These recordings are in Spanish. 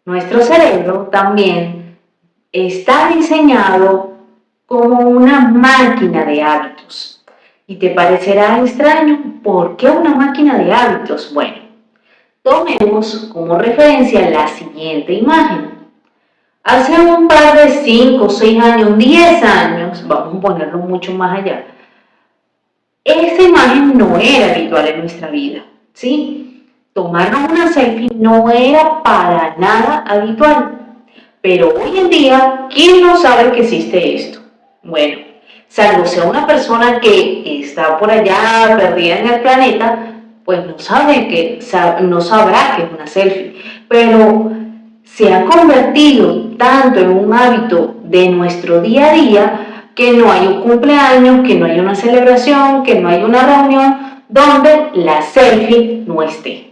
Nuestro cerebro también está diseñado como una máquina de hábitos. Y te parecerá extraño, ¿por qué una máquina de hábitos? Bueno, tomemos como referencia la siguiente imagen. Hace un par de 5, 6 años, 10 años, vamos a ponerlo mucho más allá, esta imagen no era habitual en nuestra vida, ¿sí? Tomarnos una selfie no era para nada habitual. Pero hoy en día, ¿quién no sabe que existe esto? Bueno, salvo sea una persona que está por allá perdida en el planeta, pues no sabrá que es una selfie. Pero se ha convertido tanto en un hábito de nuestro día a día que no hay un cumpleaños, que no hay una celebración, que no hay una reunión donde la selfie no esté.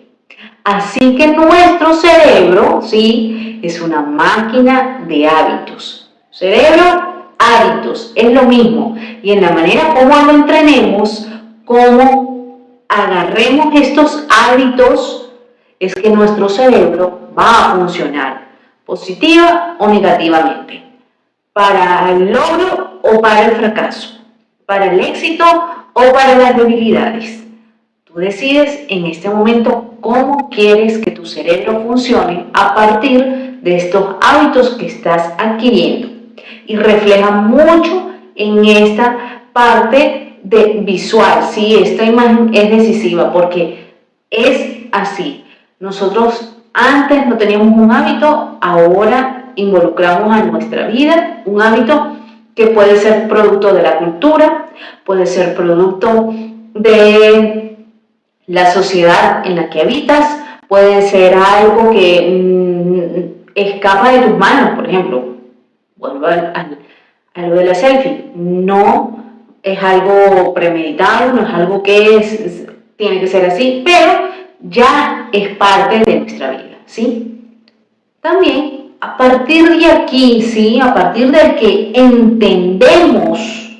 Así que nuestro cerebro, ¿sí?, es una máquina de hábitos. Cerebro, hábitos, es lo mismo. Y en la manera como lo entrenemos, como agarremos estos hábitos, es que nuestro cerebro va a funcionar, positiva o negativamente, para el logro o para el fracaso, para el éxito o para las debilidades. Tú decides en este momento cómo quieres que tu cerebro funcione a partir de estos hábitos que estás adquiriendo. Y refleja mucho en esta parte de visual, ¿sí? Esta imagen es decisiva porque es así. Nosotros antes no teníamos un hábito, ahora involucramos a nuestra vida un hábito que puede ser producto de la cultura, puede ser producto de la sociedad en la que habitas, puede ser algo que escapa de tus manos. Por ejemplo, vuelvo a lo de la selfie, no es algo premeditado, no es algo que tiene que ser así, pero ya es parte de nuestra vida, ¿sí? También, a partir de aquí, ¿sí?, a partir de que entendemos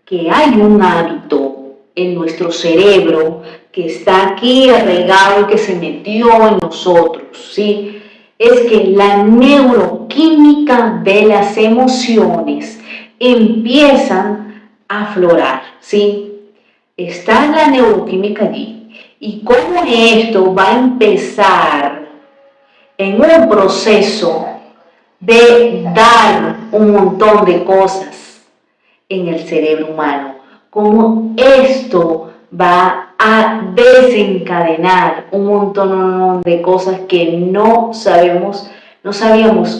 que hay un hábito en nuestro cerebro que está aquí arraigado y que se metió en nosotros, ¿sí?, es que la neuroquímica de las emociones empiezan a aflorar, ¿sí? Está la neuroquímica allí. Y cómo esto va a empezar en un proceso de dar un montón de cosas en el cerebro humano, cómo esto va a desencadenar un montón de cosas que no sabíamos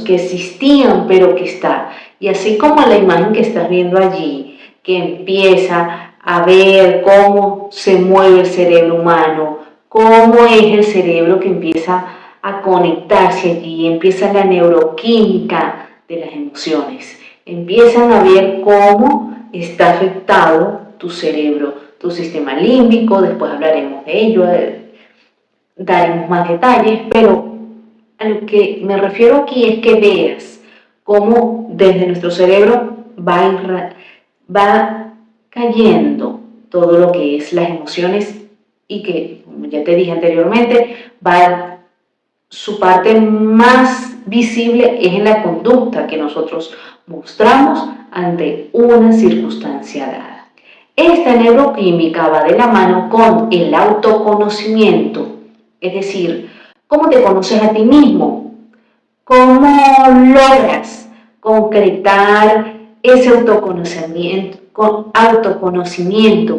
que existían, pero que está. Y así como la imagen que estás viendo allí, que empieza a ver cómo se mueve el cerebro humano, cómo es el cerebro que empieza a conectarse allí, empieza la neuroquímica de las emociones, empiezan a ver cómo está afectado tu cerebro, tu sistema límbico. Después hablaremos de ello, daremos más detalles, pero a lo que me refiero aquí es que veas cómo desde nuestro cerebro va cayendo todo lo que es las emociones y que, como ya te dije anteriormente, su parte más visible es en la conducta que nosotros mostramos ante una circunstancia dada. Esta neuroquímica va de la mano con el autoconocimiento, es decir, cómo te conoces a ti mismo, cómo logras concretar ese autoconocimiento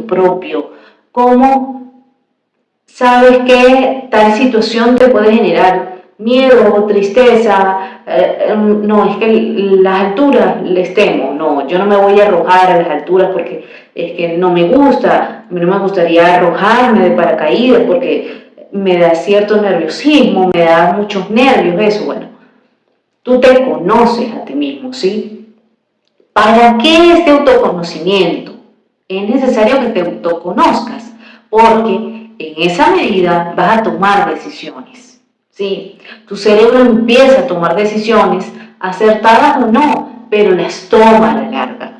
propio, cómo sabes que tal situación te puede generar miedo, tristeza. No, es que las alturas les temo, no, yo no me voy a arrojar a las alturas porque es que no me gusta, no me gustaría arrojarme de paracaídas porque me da cierto nerviosismo, me da muchos nervios, eso. Bueno, tú te conoces a ti mismo, ¿sí? ¿Para qué este autoconocimiento? Es necesario que te autoconozcas, porque en esa medida vas a tomar decisiones, ¿sí? Tu cerebro empieza a tomar decisiones, acertadas o no, pero las toma a la larga.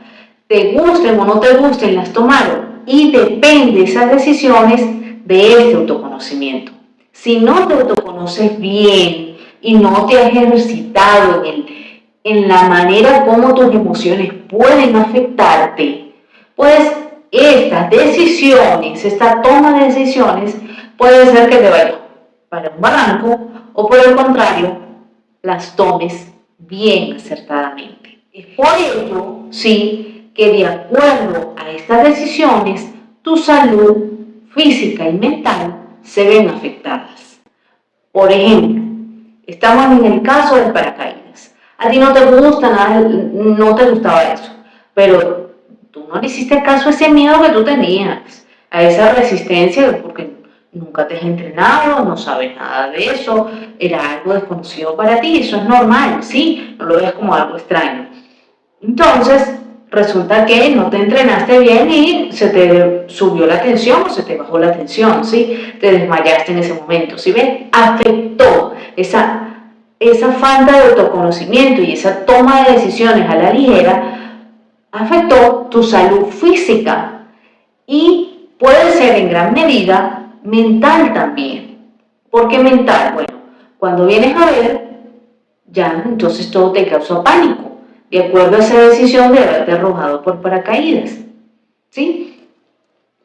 Te gusten o no te gusten, las tomaron, y depende de esas decisiones de este autoconocimiento. Si no te autoconoces bien y no te has ejercitado en la manera como tus emociones pueden afectarte, pues estas decisiones, esta toma de decisiones puede ser que te vayas para un barranco o por el contrario, las tomes bien acertadamente. Es por ello, sí, que de acuerdo a estas decisiones, tu salud física y mental se ven afectadas. Por ejemplo, estamos en el caso del paracaídas. A ti no te gusta nada, no te gustaba eso, pero tú no le hiciste caso a ese miedo que tú tenías, a esa resistencia, porque nunca te has entrenado, no sabes nada de eso, era algo desconocido para ti, eso es normal, ¿sí? No lo veas como algo extraño. Entonces, resulta que no te entrenaste bien y se te subió la tensión o se te bajó la tensión, ¿sí? Te desmayaste en ese momento, ¿sí ven? Afectó esa falta de autoconocimiento y esa toma de decisiones a la ligera, afectó tu salud física y puede ser en gran medida mental también. ¿Por qué mental? Bueno, cuando vienes a ver, ya entonces todo te causó pánico, de acuerdo a esa decisión de haberte arrojado por paracaídas, ¿sí?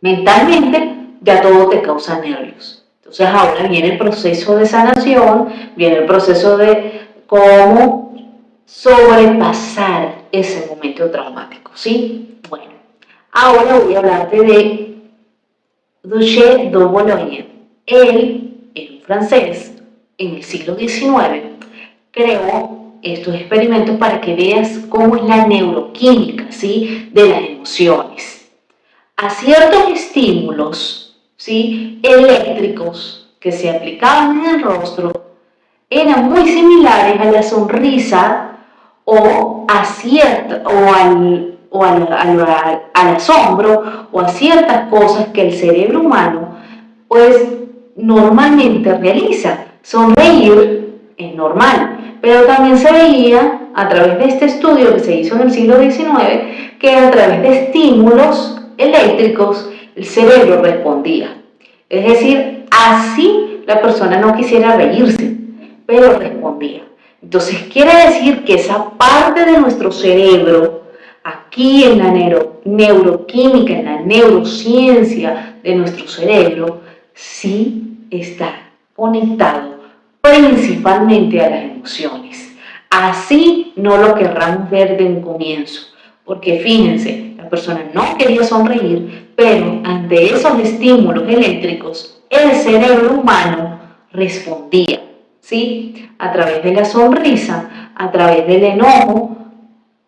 Mentalmente ya todo te causa nervios. Entonces ahora viene el proceso de sanación, viene el proceso de cómo sobrepasar ese momento traumático, ¿sí? Bueno, ahora voy a hablarte de Duché de Boulogne. Él era un francés en el siglo XIX, creó estos experimentos para que veas cómo es la neuroquímica, ¿sí?, de las emociones. A ciertos estímulos, ¿sí?, eléctricos que se aplicaban en el rostro eran muy similares a la sonrisa o al asombro o a ciertas cosas que el cerebro humano pues normalmente realiza. Sonreír es normal, pero también se veía a través de este estudio que se hizo en el siglo XIX que a través de estímulos eléctricos el cerebro respondía. Es decir, así la persona no quisiera reírse, pero respondía. Entonces quiere decir que esa parte de nuestro cerebro, aquí en la neuroquímica, en la neurociencia de nuestro cerebro, sí está conectado principalmente a las emociones. Así no lo querramos ver de un comienzo, porque fíjense, la persona no quería sonreír, pero ante esos estímulos eléctricos, el cerebro humano respondía, ¿sí? A través de la sonrisa, a través del enojo,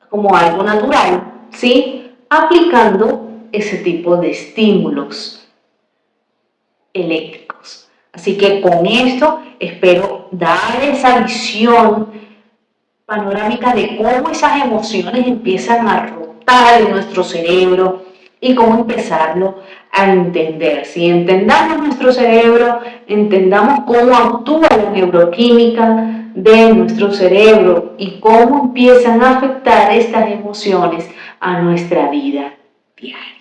como algo natural, ¿sí? Aplicando ese tipo de estímulos eléctricos. Así que con esto espero dar esa visión panorámica de cómo esas emociones empiezan a rotar en nuestro cerebro y cómo empezarlo a entender. Si entendamos nuestro cerebro, entendamos cómo actúa la neuroquímica de nuestro cerebro y cómo empiezan a afectar estas emociones a nuestra vida diaria.